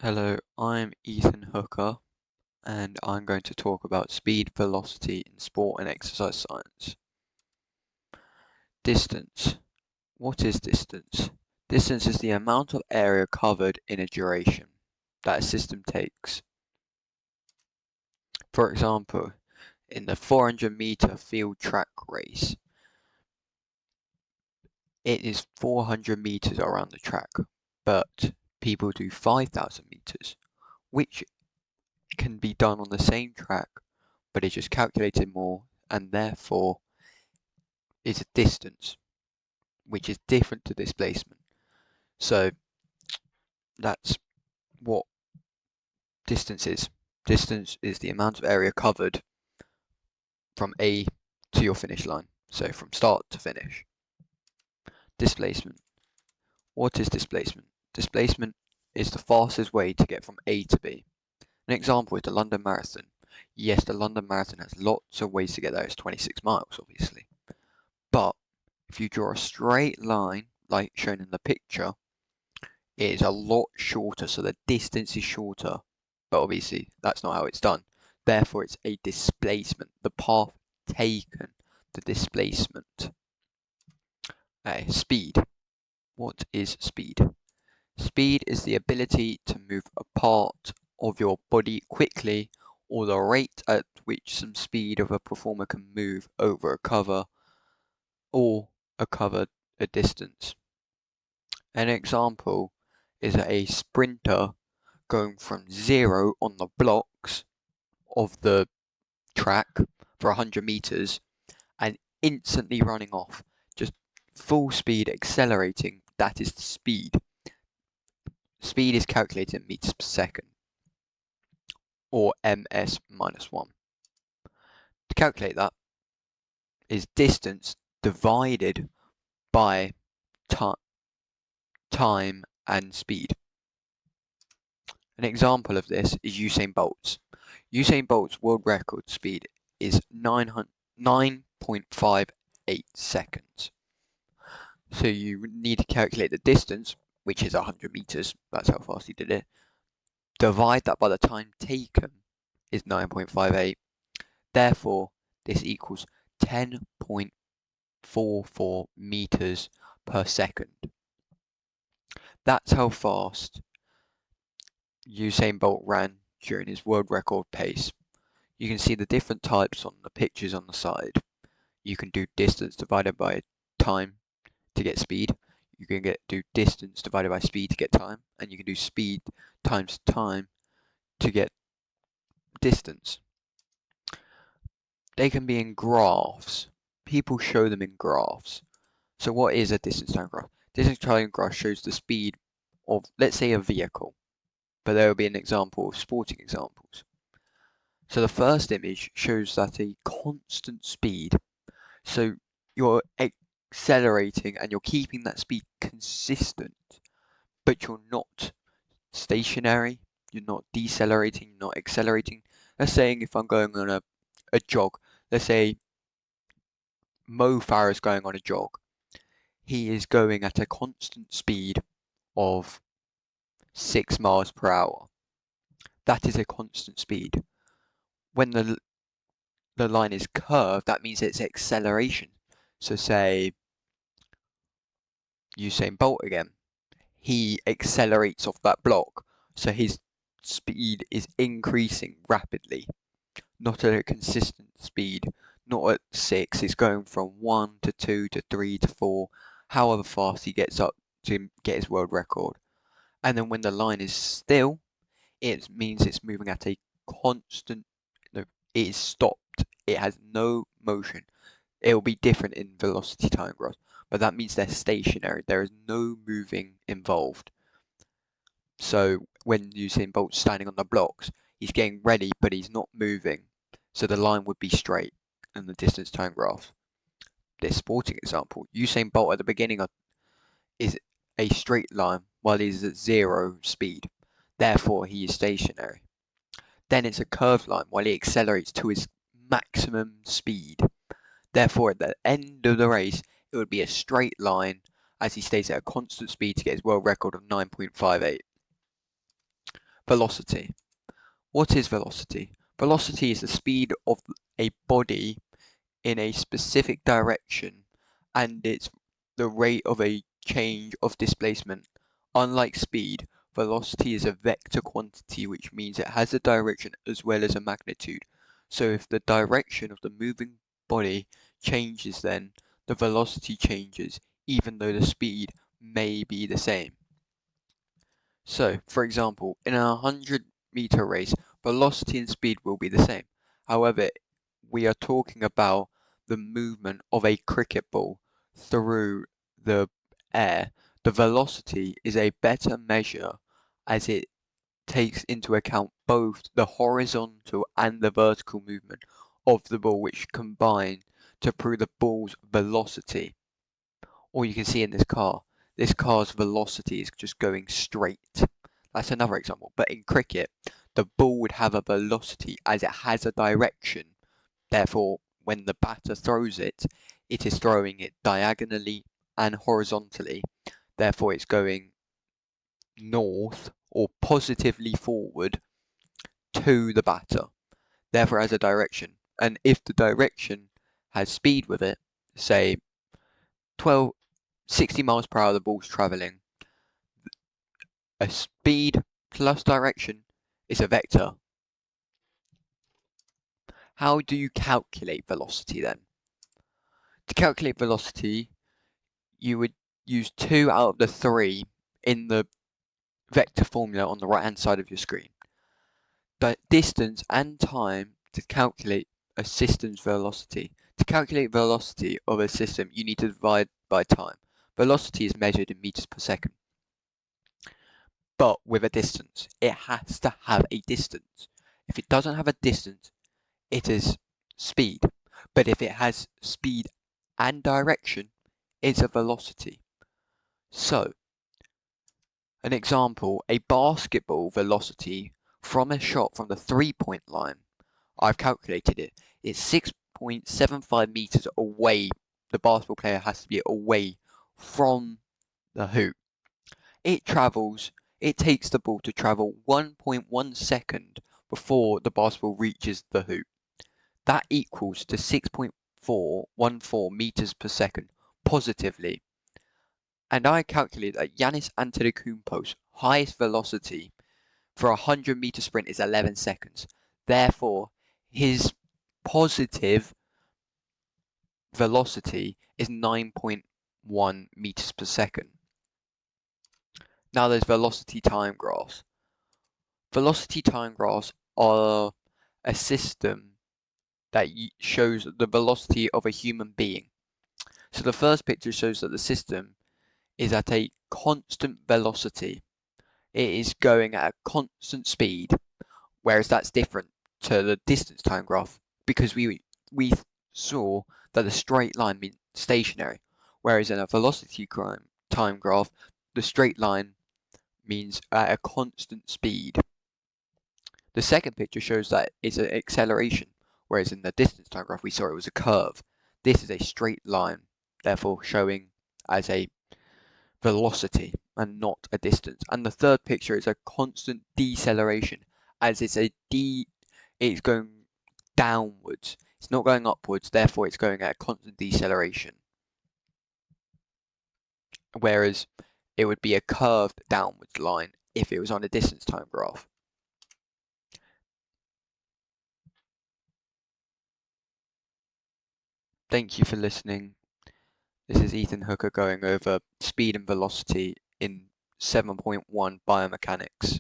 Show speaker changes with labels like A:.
A: Hello, I'm Ethan Hooker, and I'm going to talk about speed, velocity in sport and exercise science. Distance. What is distance? Distance is the amount of area covered in a duration that a system takes. For example, in the 400-meter field track race, it is 400 meters around the track, but people do 5,000 meters, which can be done on the same track, but it's just calculated more, and therefore is a distance, which is different to displacement. So that's what distance is. Distance is the amount of area covered from A to your finish line. So from start to finish. Displacement. What is displacement? Displacement is the fastest way to get from A to B. An example is the London Marathon. Yes, the London Marathon has lots of ways to get there. It's 26 miles, obviously. But if you draw a straight line, like shown in the picture, it is a lot shorter, so the distance is shorter, but obviously that's not how it's done. Therefore, it's a displacement, the path taken, the displacement. Speed. What is speed? Speed is the ability to move a part of your body quickly, or the rate at which some speed of a performer can move over a cover or a distance. An example is a sprinter going from 0 on the blocks of the track for 100 meters and instantly running off, just full speed accelerating. That is the speed. Speed is calculated in meters per second, or ms minus 1. To calculate that is distance divided by time and speed. An example of this is Usain Bolt's. Usain Bolt's world record speed is 9.58 seconds. So you need to calculate the distance, which is 100 meters, that's how fast he did it. Divide that by the time taken is 9.58. Therefore, this equals 10.44 meters per second. That's how fast Usain Bolt ran during his world record pace. You can see the different types on the pictures on the side. You can do distance divided by time to get speed. You can do distance divided by speed to get time, and you can do speed times time to get distance. They can be in graphs. People show them in graphs. So what is a distance time graph? Distance time graph shows the speed of, let's say, a vehicle, but there will be an example of sporting examples. So the first image shows that a constant speed. So you're accelerating and you're keeping that speed consistent, but you're not stationary, you're not decelerating, you're not accelerating. Let's say if I'm going on a jog, let's say Mo Farah is going on a jog. He is going at a constant speed of 6 miles per hour. That is a constant speed. When the line is curved, that means it's acceleration. So say Usain Bolt again. He accelerates off that block, so his speed is increasing rapidly, not at a consistent speed, not at 6. It's going from 1 to 2 to 3 to 4, however fast he gets up to get his world record. And then when the line is still, it means it's moving at a constant, no, it is stopped. It has no motion. It will be different in velocity time graphs, but that means they're stationary. There is no moving involved. So when Usain Bolt's standing on the blocks, he's getting ready, but he's not moving. So the line would be straight in the distance time graph. This sporting example, Usain Bolt at the beginning is a straight line while he's at 0 speed. Therefore, he is stationary. Then it's a curved line while he accelerates to his maximum speed. Therefore, at the end of the race, it would be a straight line as he stays at a constant speed to get his world record of 9.58. Velocity. What is velocity? Velocity is the speed of a body in a specific direction, and it's the rate of a change of displacement. Unlike speed, velocity is a vector quantity, which means it has a direction as well as a magnitude. So if the direction of the moving body changes, then the velocity changes, even though the speed may be the same. So, for example, in a 100-meter race, velocity and speed will be the same. However, we are talking about the movement of a cricket ball through the air. The velocity is a better measure as it takes into account both the horizontal and the vertical movement of the ball, which combine to prove the ball's velocity. Or you can see in this car's velocity is just going straight. That's another example. But in cricket, the ball would have a velocity as it has a direction. Therefore, when the batter throws it, it is throwing it diagonally and horizontally. Therefore, it's going north or positively forward to the batter. Therefore, it has a direction. And if the direction has speed with it, say 60 miles per hour the ball's travelling, a speed plus direction is a vector. How do you calculate velocity then? To calculate velocity, you would use 2 out of the 3 in the vector formula on the right hand side of your screen. The distance and time to calculate a system's velocity. To calculate velocity of a system, you need to divide by time. Velocity is measured in meters per second. But with a distance, it has to have a distance. If it doesn't have a distance, it is speed. But if it has speed and direction, it's a velocity. So, an example, a basketball velocity from a shot from the 3-point line, I've calculated it, it's 6.75 meters away. The basketball player has to be away from the hoop. It takes the ball to travel 1.1 second before the basketball reaches the hoop. That equals to 6.414 meters per second positively. And I calculate that Giannis Antetokounmpo's highest velocity for a 100-meter sprint is 11 seconds. Therefore, his positive velocity is 9.1 meters per second. Now there's velocity time graphs. Velocity time graphs are a system that shows the velocity of a human being. So the first picture shows that the system is at a constant velocity. It is going at a constant speed, whereas that's different to the distance time graph because we saw that the straight line means stationary, whereas in a velocity time graph, the straight line means at a constant speed. The second picture shows that it's an acceleration, whereas in the distance time graph we saw it was a curve. This is a straight line, therefore showing as a velocity and not a distance. And the third picture is a constant deceleration, as it's going downwards. It's not going upwards, therefore it's going at a constant deceleration. Whereas it would be a curved downwards line if it was on a distance time graph. Thank you for listening. This is Ethan Hooker going over speed and velocity in 7.1 biomechanics.